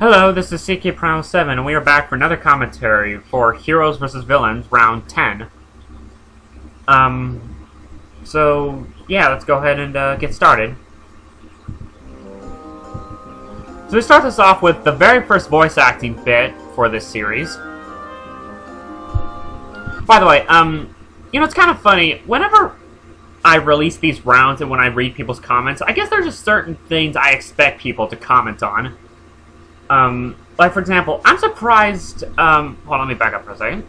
Hello, this is CK Prime 7, and we are back for another commentary for Heroes vs. Villains, Round 10. Yeah, let's go ahead and get started. So we start this off with the very first voice acting bit for this series. By the way, it's kind of funny, whenever I release these rounds and when I read people's comments, I guess there's just certain things I expect people to comment on. Like, for example, I'm surprised, hold on, let me back up for a second.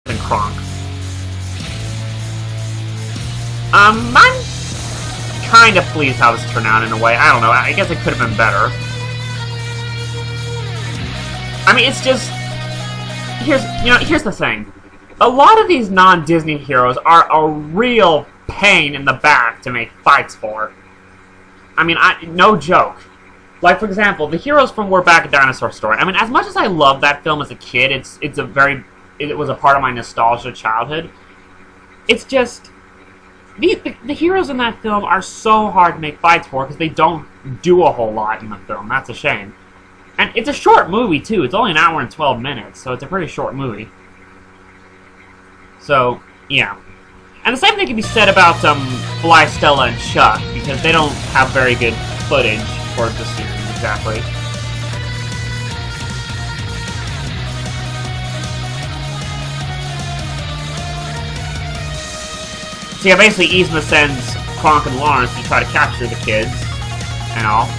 than Kronk. I'm kind of pleased how this turned out in a way. I don't know. I guess it could have been better. I mean, it's just... Here's the thing. A lot of these non-Disney heroes are a real pain in the back to make fights for. I mean, no joke. Like, for example, the heroes from We're Back, a Dinosaur Story. I mean, as much as I loved that film as a kid, it was a part of my nostalgia childhood. It's just... The heroes in that film are so hard to make fights for because they don't do a whole lot in the film. That's a shame. And it's a short movie, too. It's only an hour and 12 minutes, so it's a pretty short movie. So, yeah. And the same thing can be said about Fly, Stella, and Chuck, because they don't have very good footage for the series, exactly. So yeah, basically Yzma sends Kronk and Lawrence to try to capture the kids, and all.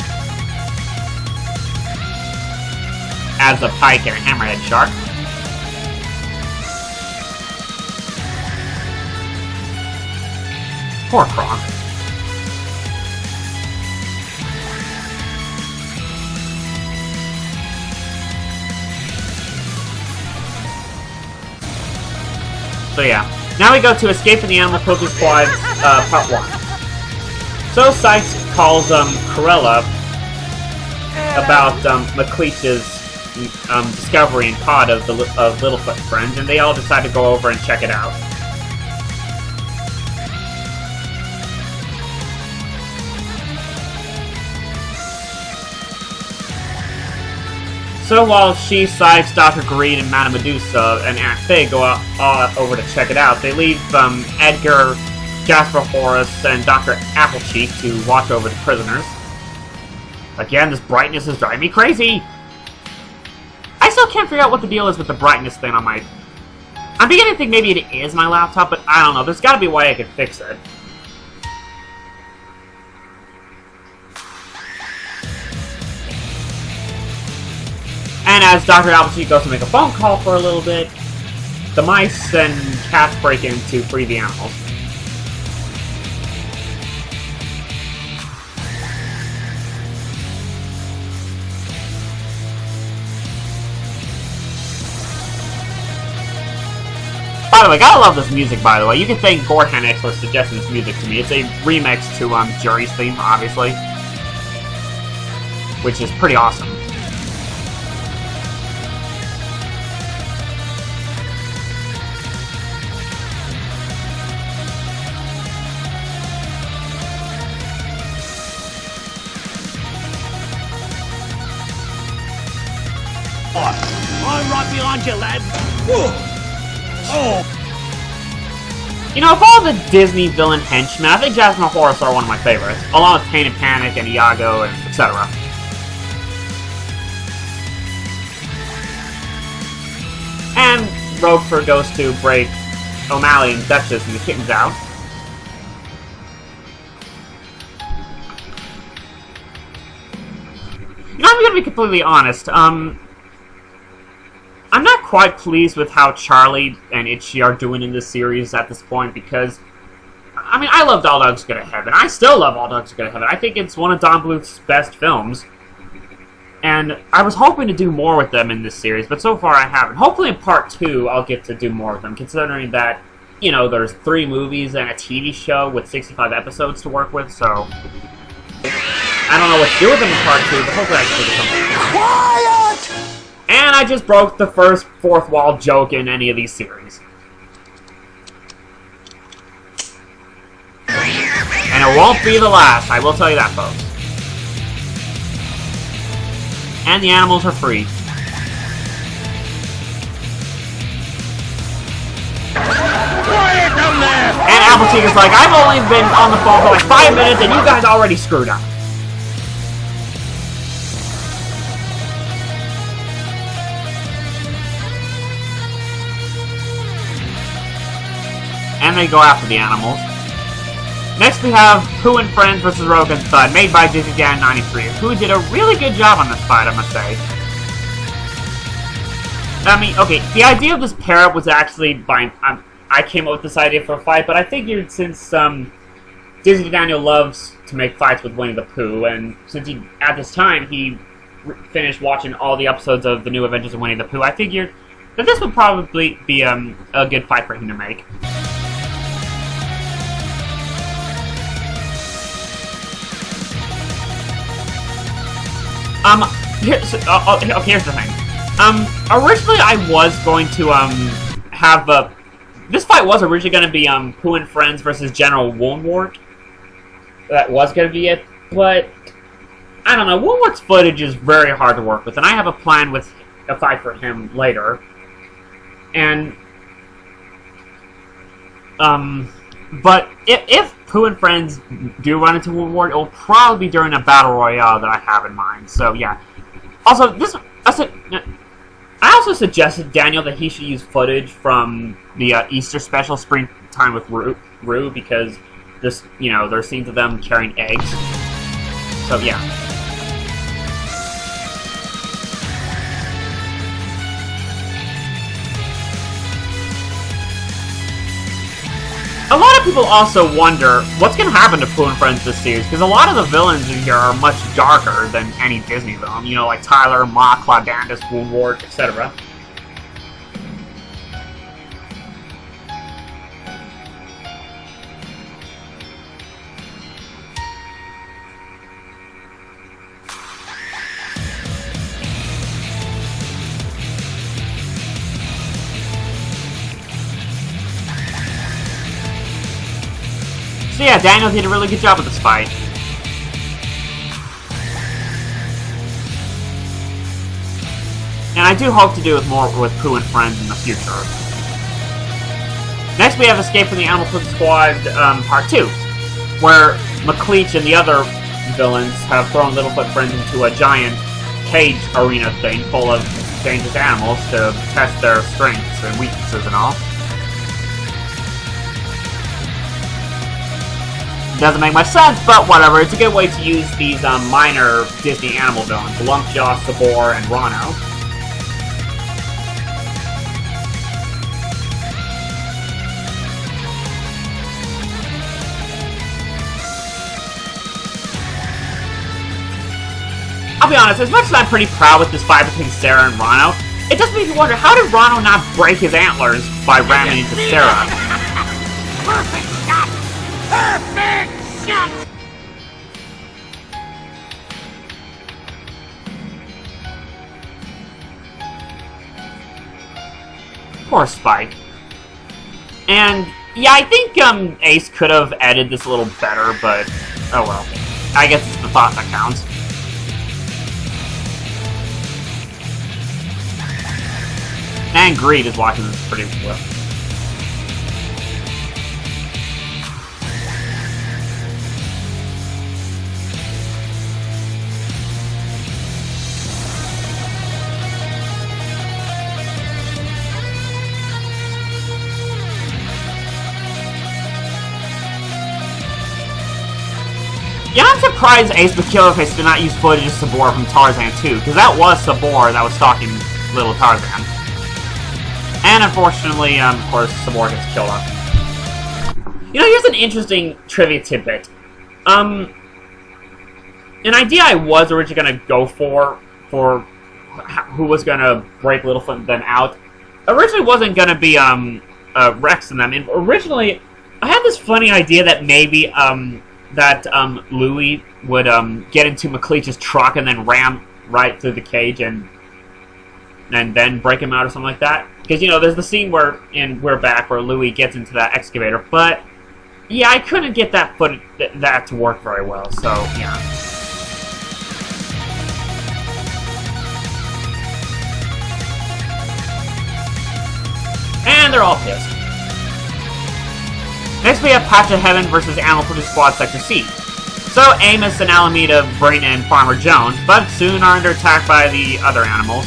As a pike and a hammerhead shark. Poor Kronk. So yeah. Now we go to Escape from the Animal Cruelty Squad, Part 1. So Sykes calls Corella about McLeach's discovery and pod of Littlefoot friends, and they all decide to go over and check it out. So while she, Sykes, Dr. Greed, and Madame Medusa, and Aunt Faye go over to check it out, they leave Edgar, Jasper Horace, and Dr. Applecheek to watch over the prisoners. Again, this brightness is driving me crazy! I still can't figure out what the deal is with the brightness thing on my... I'm beginning to think maybe it is my laptop, but I don't know. There's gotta be a way I could fix it. And as Dr. Applecheek goes to make a phone call for a little bit, the mice and cats break in to free the animals. By the way, gotta love this music, by the way. You can thank Gorhanix for suggesting this music to me. It's a remix to Jury's theme, obviously. Which is pretty awesome. I'm right behind you, lad. Oh. You know, of all the Disney villain henchmen, I think Jasper and Horace are one of my favorites, along with Pain and Panic and Iago and etc. And Roquefort goes to break O'Malley and Duchess and the kittens out. You know, I'm gonna be completely honest, I'm not quite pleased with how Charlie and Itchy are doing in this series at this point because, I mean, I loved All Dogs Go to Heaven. I still love All Dogs Go to Heaven. I think it's one of Don Bluth's best films. And I was hoping to do more with them in this series, but so far I haven't. Hopefully in Part 2 I'll get to do more with them, considering that, you know, there's 3 movies and a TV show with 65 episodes to work with, so... I don't know what to do with them in Part 2, but hopefully I can figure something out. Quiet! And I just broke the first fourth wall joke in any of these series. And it won't be the last, I will tell you that, folks. And the animals are free. Quiet down there! And Applecheek is like, I've only been on the phone for like 5 minutes and you guys already screwed up. And they go after the animals. Next we have Pooh and Friends vs. Rogue and Thud, made by Disney Dan 93, who did a really good job on this fight, I must say. I mean, okay, the idea of this pair-up was actually by... I came up with this idea for a fight, but I figured since Disney Daniel loves to make fights with Winnie the Pooh, and since at this time he finished watching all the episodes of the New Adventures of Winnie the Pooh, I figured that this would probably be a good fight for him to make. Here's the thing. Originally I was going to have this fight was originally going to be Pooh and Friends versus General Woundwort. That was going to be it, but I don't know. Woundwort's footage is very hard to work with, and I have a plan with a fight for him later. And but if Pooh and Friends do run into Woundwort, it will probably be during a battle royale that I have in mind. So yeah. Also, I also suggested Daniel that he should use footage from the Easter special, Springtime with Rue, because this, there's scenes of them carrying eggs. So yeah. A lot of people also wonder what's going to happen to Pooh and Friends this series, because a lot of the villains in here are much darker than any Disney villain. Like Tyler, Ma, Claudanus, Woundwort, etc. So yeah, Daniel did a really good job with this fight. And I do hope to do more with Pooh and Friends in the future. Next we have Escape from the Animal Flip Squad Part 2, where McLeach and the other villains have thrown Littlefoot Friends into a giant cage arena thing full of dangerous animals to test their strengths and weaknesses and all. Doesn't make much sense, but whatever. It's a good way to use these minor Disney animal villains, Lumpjaw, Sabor, and Rano. I'll be honest, as much as I'm pretty proud with this fight between Sarah and Rano, it does make me wonder, how did Rano not break his antlers by ramming into Sarah? Perfect shot! Perfect shot! Poor Spike. And, yeah, I think Ace could have edited this a little better, but oh well. I guess it's the thought that counts. And Greed is watching this pretty well. Yeah, I'm surprised Ace the Killerface did not use footage of Sabor from Tarzan 2, because that was Sabor that was stalking little Tarzan. And unfortunately, of course, Sabor gets killed off. Here's an interesting trivia tidbit. An idea I was originally going to go for who was going to break Littlefoot and then out, originally wasn't going to be Rex and them. And originally, I had this funny idea that maybe Louie would get into McLeach's truck and then ram right through the cage and then break him out or something like that. Because, there's the scene where, in We're Back, where Louie gets into that excavator, but, yeah, I couldn't get that to work very well, so, yeah. And they're all pissed. Next we have Patch of Heaven versus Animal Produce Squad Sector C. So, Amos and Alameda bring in Farmer Jones, but soon are under attack by the other animals.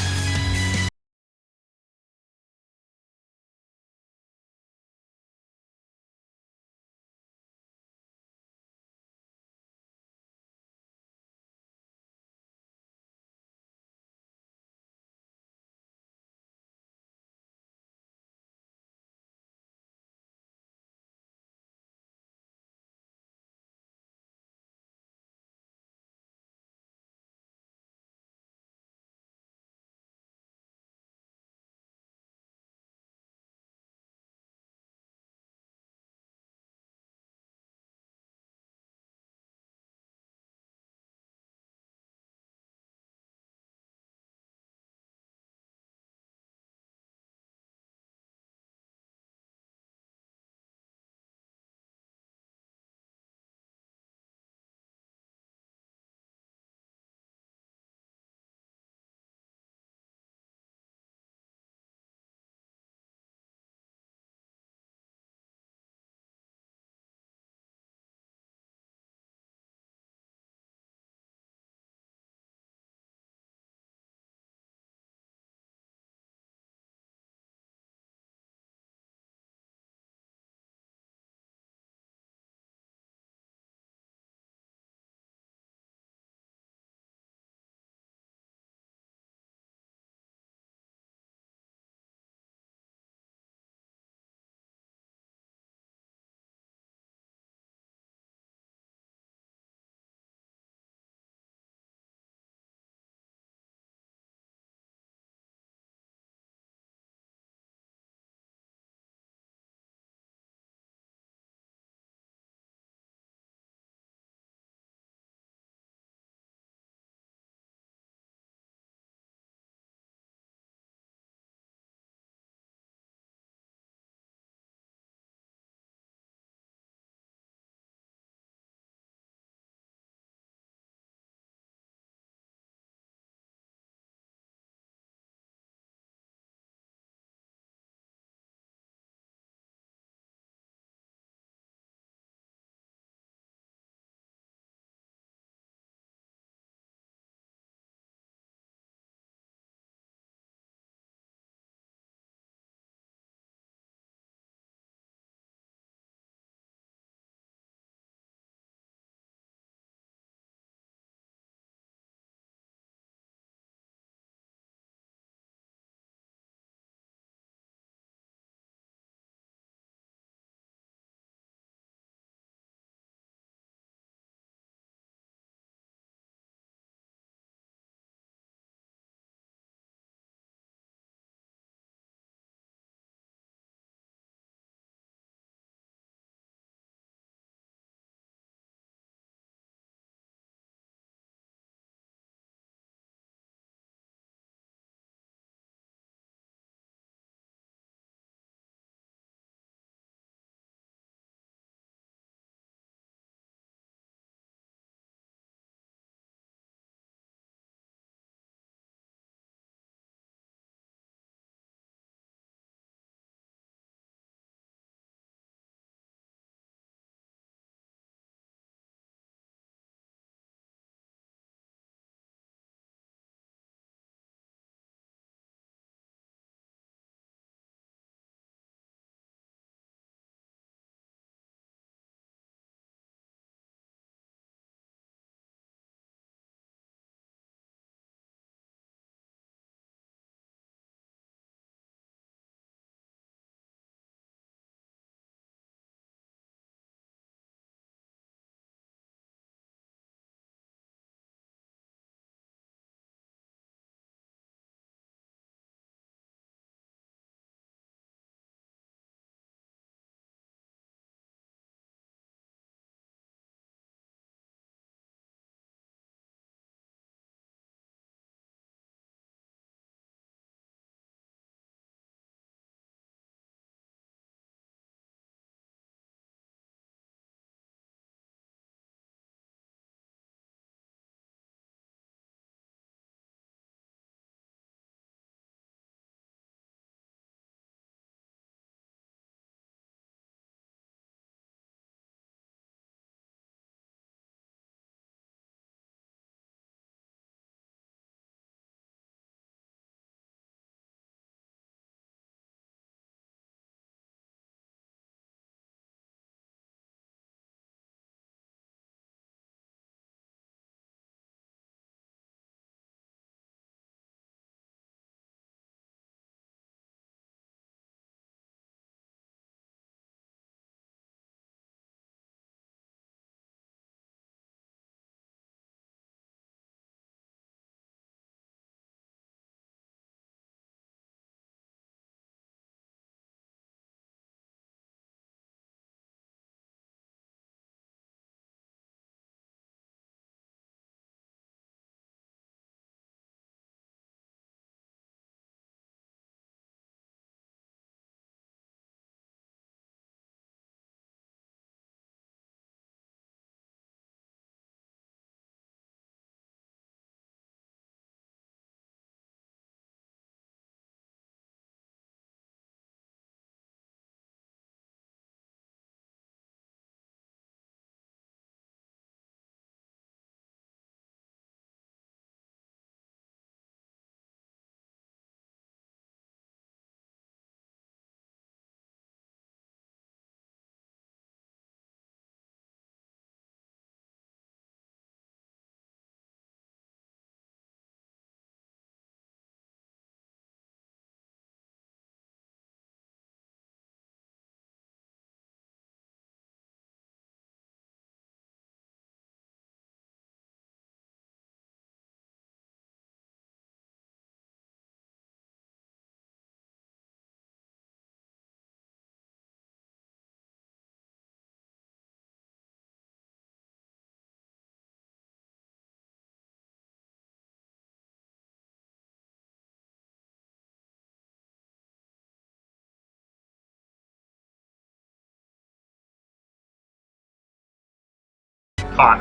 caught.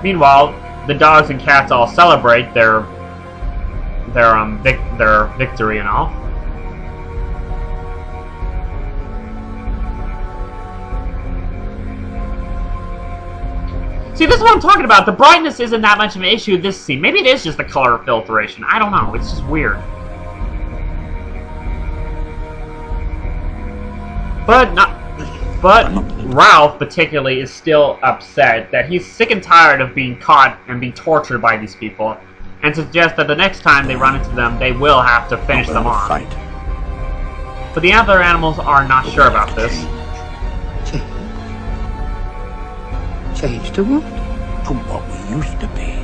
Meanwhile, the dogs and cats all celebrate their victory and all. See, this is what I'm talking about. The brightness isn't that much of an issue this scene. Maybe it is just the color filtration. I don't know. It's just weird. But Ralph, particularly, is still upset that he's sick and tired of being caught and being tortured by these people, and suggests that the next time they run into them, they will have to finish them off. But the other animals are not sure about this. Change to what? To what we used to be.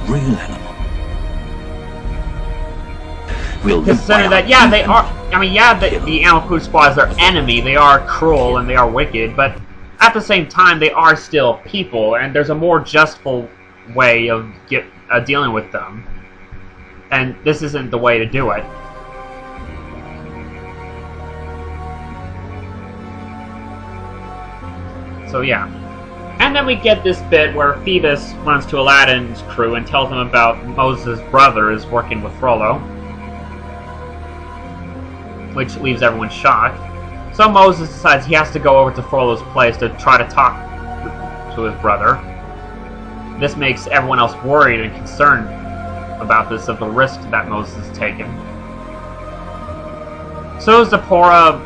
Real animal. Considering that, yeah, they are. I mean, yeah, the Animal Pooh Squad is their enemy. They are cruel and they are wicked, but at the same time, they are still people, and there's a more justful way of dealing with them. And this isn't the way to do it. So yeah. And then we get this bit where Phoebus runs to Aladdin's crew and tells them about Moses' brother is working with Frollo, which leaves everyone shocked. So Moses decides he has to go over to Frollo's place to try to talk to his brother. This makes everyone else worried and concerned about this, of the risk that Moses has taken. So Zipporah,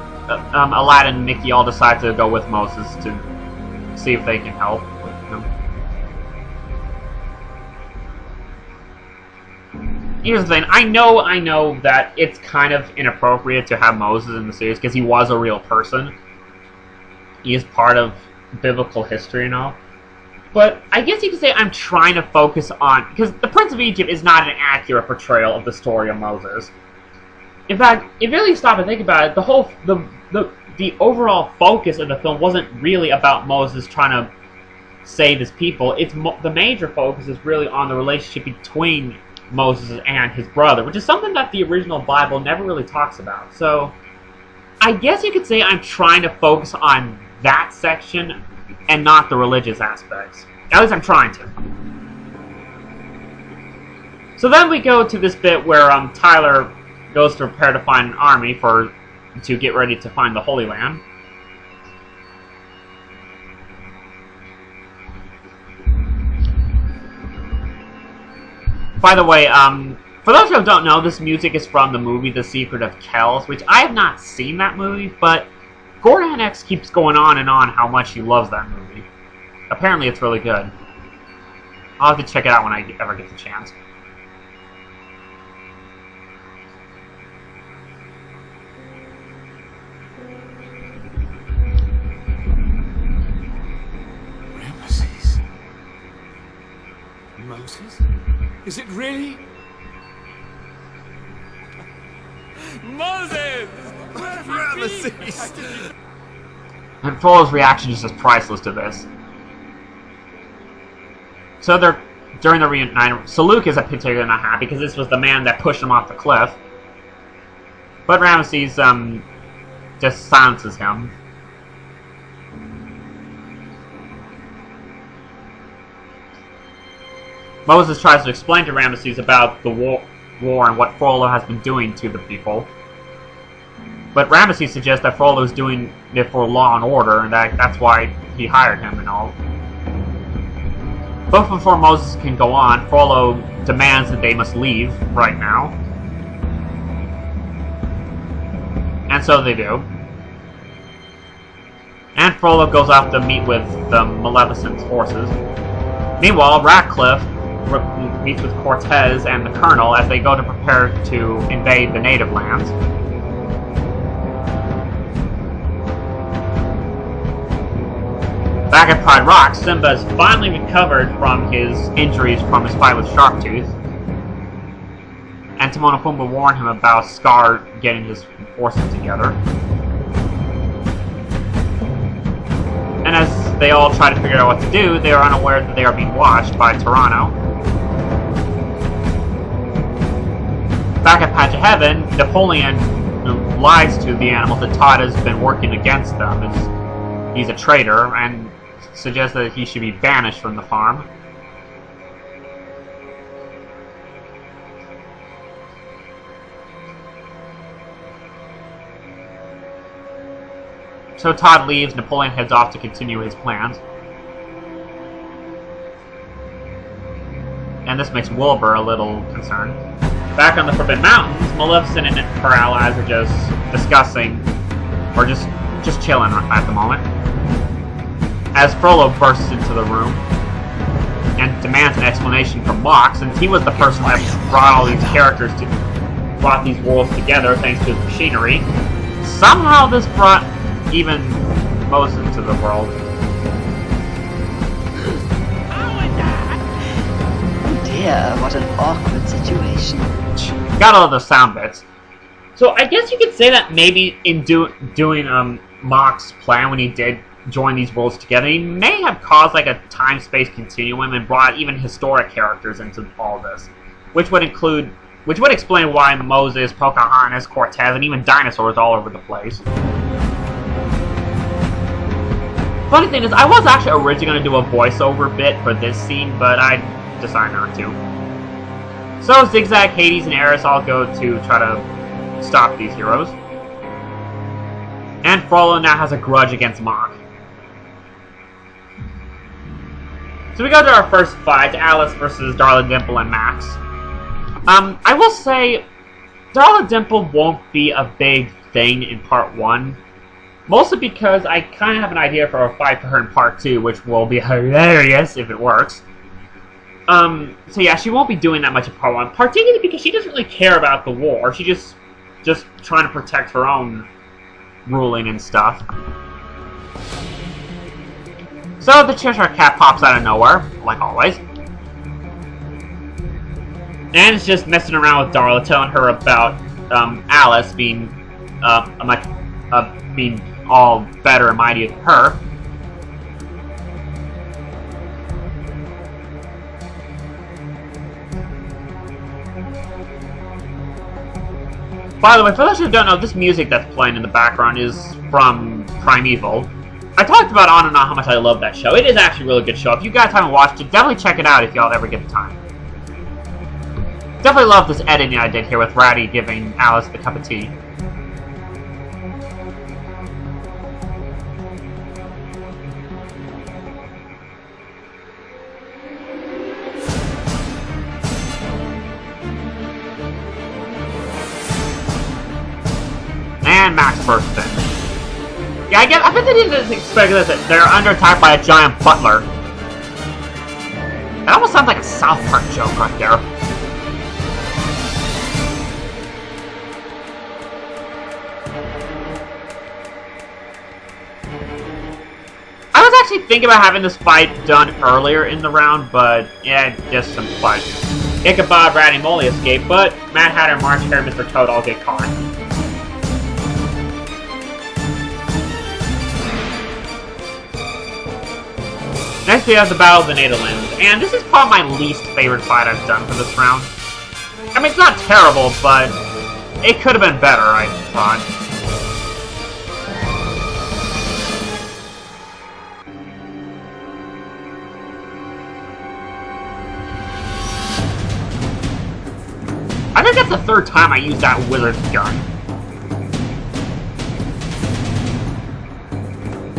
Aladdin, and Mickey all decide to go with Moses to see if they can help with him. Here's the thing, I know that it's kind of inappropriate to have Moses in the series because he was a real person. He is part of biblical history and all. But I guess you could say I'm trying to focus on, because the Prince of Egypt is not an accurate portrayal of the story of Moses. In fact, if you really stop and think about it, the overall focus of the film wasn't really about Moses trying to save his people. The major focus is really on the relationship between Moses and his brother, which is something that the original Bible never really talks about. So, I guess you could say I'm trying to focus on that section and not the religious aspects. At least I'm trying to. So then we go to this bit where Tyler goes to prepare to find an army to get ready to find the Holy Land. By the way, for those who don't know, this music is from the movie The Secret of Kells, which I have not seen that movie, but Gordon X keeps going on and on how much he loves that movie. Apparently it's really good. I'll have to check it out when I ever get the chance. Rameses? Moses? Is it really? Moses! Rameses! And Frollo's reaction is just priceless to this. So during the reunion, so Luke is particularly not happy because this was the man that pushed him off the cliff. But Rameses just silences him. Moses tries to explain to Rameses about the war and what Frollo has been doing to the people. But Rameses suggests that Frollo is doing it for law and order, and that's why he hired him and all. But before Moses can go on, Frollo demands that they must leave right now. And so they do. And Frollo goes off to meet with the Maleficent's forces. Meanwhile, Ratcliffe meets with Cortez and the Colonel as they go to prepare to invade the native lands. Back at Pride Rock, Simba has finally recovered from his injuries from his fight with Sharptooth. And Timon and Pumbaa warn him about Scar getting his forces together. And as they all try to figure out what to do, they are unaware that they are being watched by Tyranno. Back at Patch of Heaven, Napoleon lies to the animals that Todd has been working against them. He's a traitor, and suggests that he should be banished from the farm. So Todd leaves, Napoleon heads off to continue his plans. And this makes Wilbur a little concerned. Back on the Forbidden Mountains, Maleficent and her allies are just discussing, or just chilling at the moment, as Frollo bursts into the room and demands an explanation from Mox, since he was the person that brought all these characters brought these worlds together thanks to his machinery. Somehow this brought even Moses into the world. Oh dear, what an awkward situation. Got all those sound bits. So I guess you could say that maybe in doing Mox's plan when he did join these worlds together, he may have caused like a time-space continuum and brought even historic characters into all this, which would explain why Moses, Pocahontas, Cortez, and even dinosaurs all over the place. Funny thing is, I was actually originally going to do a voiceover bit for this scene, but I decided not to. So Zigzag, Hades, and Eris all go to try to stop these heroes. And Frollo now has a grudge against Mach. So we go to our first fight, Alice versus Darla, Dimple, and Max. I will say, Darla Dimple won't be a big thing in part 1. Mostly because I kind of have an idea for a fight for her in part 2, which will be hilarious if it works. So yeah, she won't be doing that much in part 1. Particularly because she doesn't really care about the war. She's just trying to protect her own ruling and stuff. So the Cheshire Cat pops out of nowhere, like always. And it's just messing around with Darla, telling her about Alice being being all better and mighty than her. By the way, for those who don't know, this music that's playing in the background is from Primeval. I talked about on and on how much I love that show. It is actually a really good show. If you guys haven't watched it, definitely check it out if y'all ever get the time. Definitely love this editing I did here with Ratty giving Alice the cup of tea. And Max bursts in. Yeah, I bet they didn't expect this. They're under attack by a giant butler. That almost sounds like a South Park joke right there. I was actually thinking about having this fight done earlier in the round, but yeah, just some fun. Ichabod, Ratty, and Molly escape, but Mad Hatter, March Hare, and Mr. Toad all get caught. Next we have the Battle of the Nederlands, and this is probably my least favorite fight I've done for this round. I mean, it's not terrible, but it could have been better, I thought. I think that's the third time I used that wizard's gun.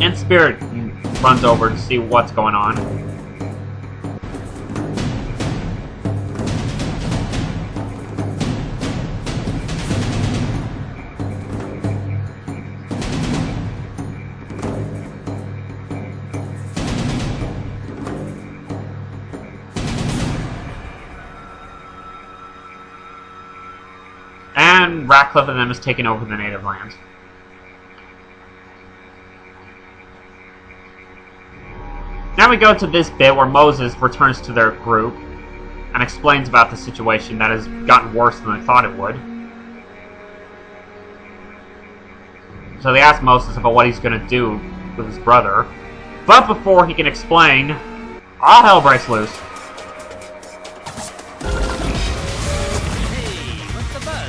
And Spirit runs over to see what's going on. And Ratcliffe and them is taking over the native lands. Now we go to this bit where Moses returns to their group and explains about the situation that has gotten worse than they thought it would. So they ask Moses about what he's going to do with his brother. But before he can explain, all hell breaks loose. Hey, what's the buzz?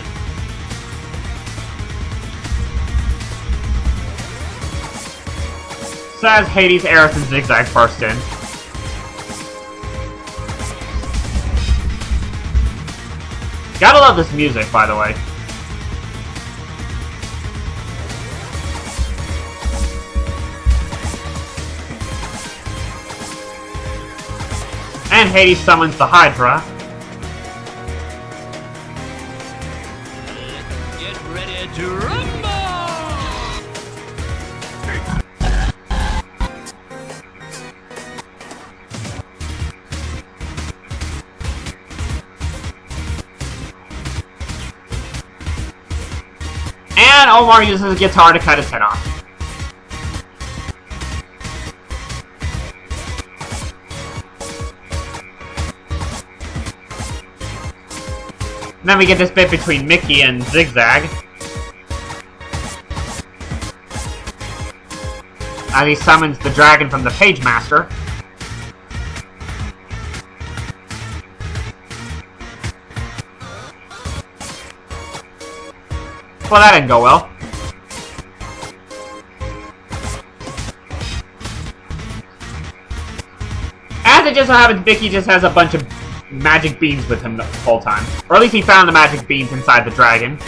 Says Hades, Eris, and Zigzag burst in. Gotta love this music, by the way. And Hades summons the Hydra. Get ready to rumble! And Omar uses a guitar to cut his head off. And then we get this bit between Mickey and Zigzag. As he summons the dragon from the Page Master. Well, that didn't go well. As it just so happens, Mickey just has a bunch of magic beans with him the whole time. Or at least he found the magic beans inside the dragon.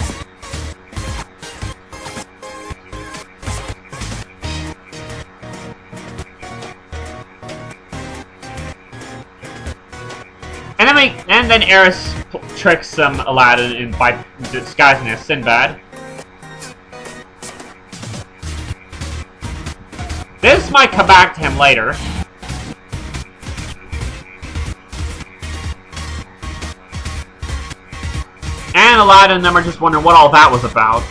And then Eris tricks Aladdin by disguising as Sinbad. This might come back to him later. And Aladdin and them are just wondering what all that was about.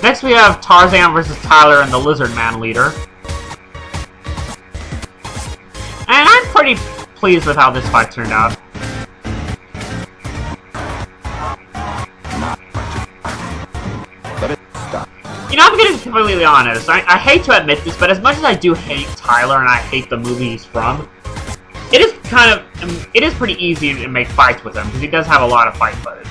Next we have Tarzan versus Tyler and the Lizard Man leader. And I'm pretty pleased with how this fight turned out. You know, I'm gonna be completely honest. I hate to admit this, but as much as I do hate Tyler and I hate the movie he's from, it is pretty easy to make fights with him, because he does have a lot of fight footage.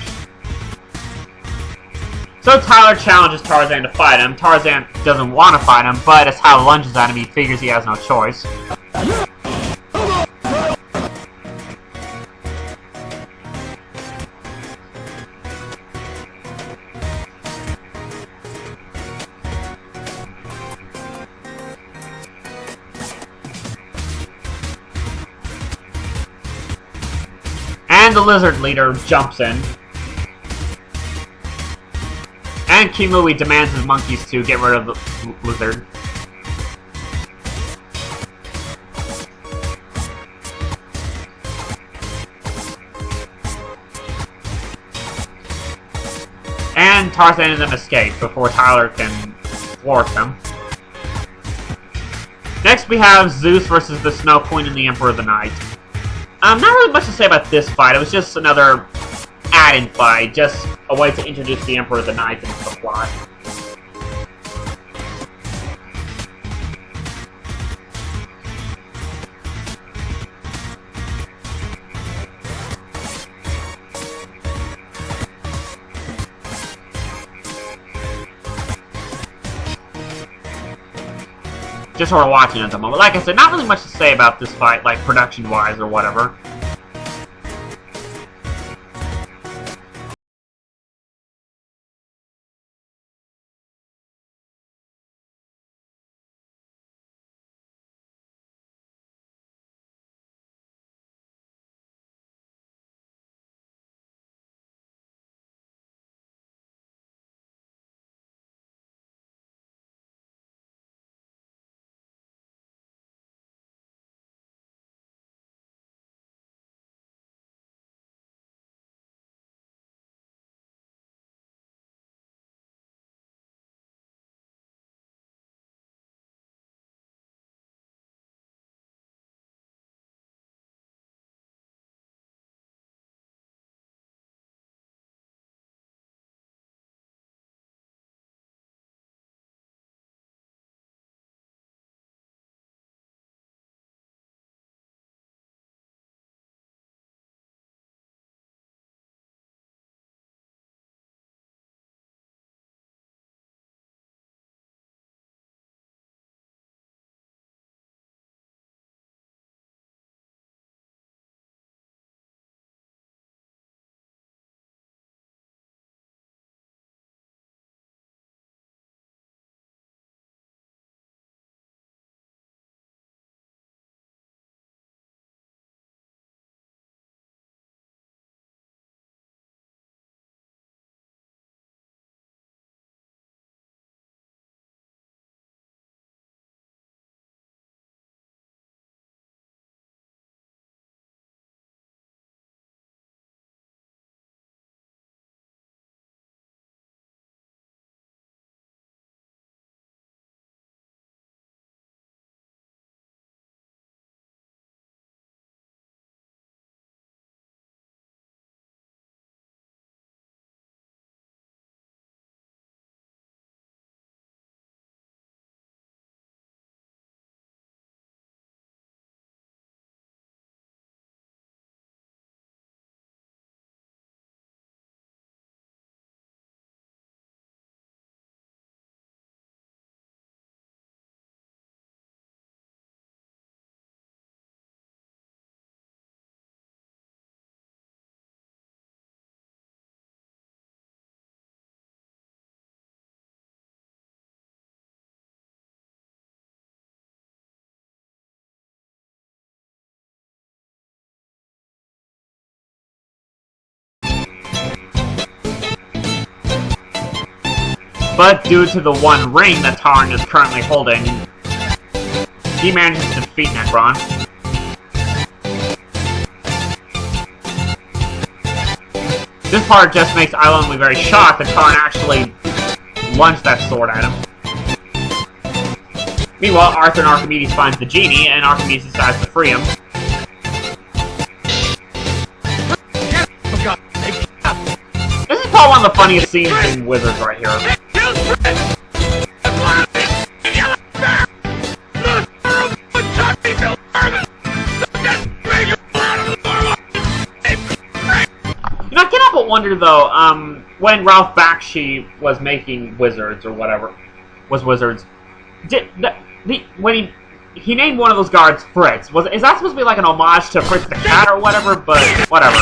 So Tyler challenges Tarzan to fight him. Tarzan doesn't want to fight him, but as Tyler lunges at him, he figures he has no choice. And the lizard leader jumps in. And Kimui demands his monkeys to get rid of the lizard. And Tarzan and them escape before Tyler can thwart them. Next we have Zeus versus the Snow Queen and the Emperor of the Night. Not really much to say about this fight. It was just another add-in fight, just a way to introduce the Emperor of the Night into the plot. Just sort of watching at the moment. Like I said, not really much to say about this fight, like production-wise or whatever. But due to the one ring that Tarzan is currently holding, he manages to defeat Necron. This part just makes Island very shocked that Tarzan actually lunged that sword at him. Meanwhile, Arthur and Archimedes finds the genie, and Archimedes decides to free him. This is probably one of the funniest scenes in Wizards right here. You know, I cannot but wonder though, when Ralph Bakshi was making Wizards or whatever, when he named one of those guards Fritz, is that supposed to be like an homage to Fritz the Cat or whatever? But whatever.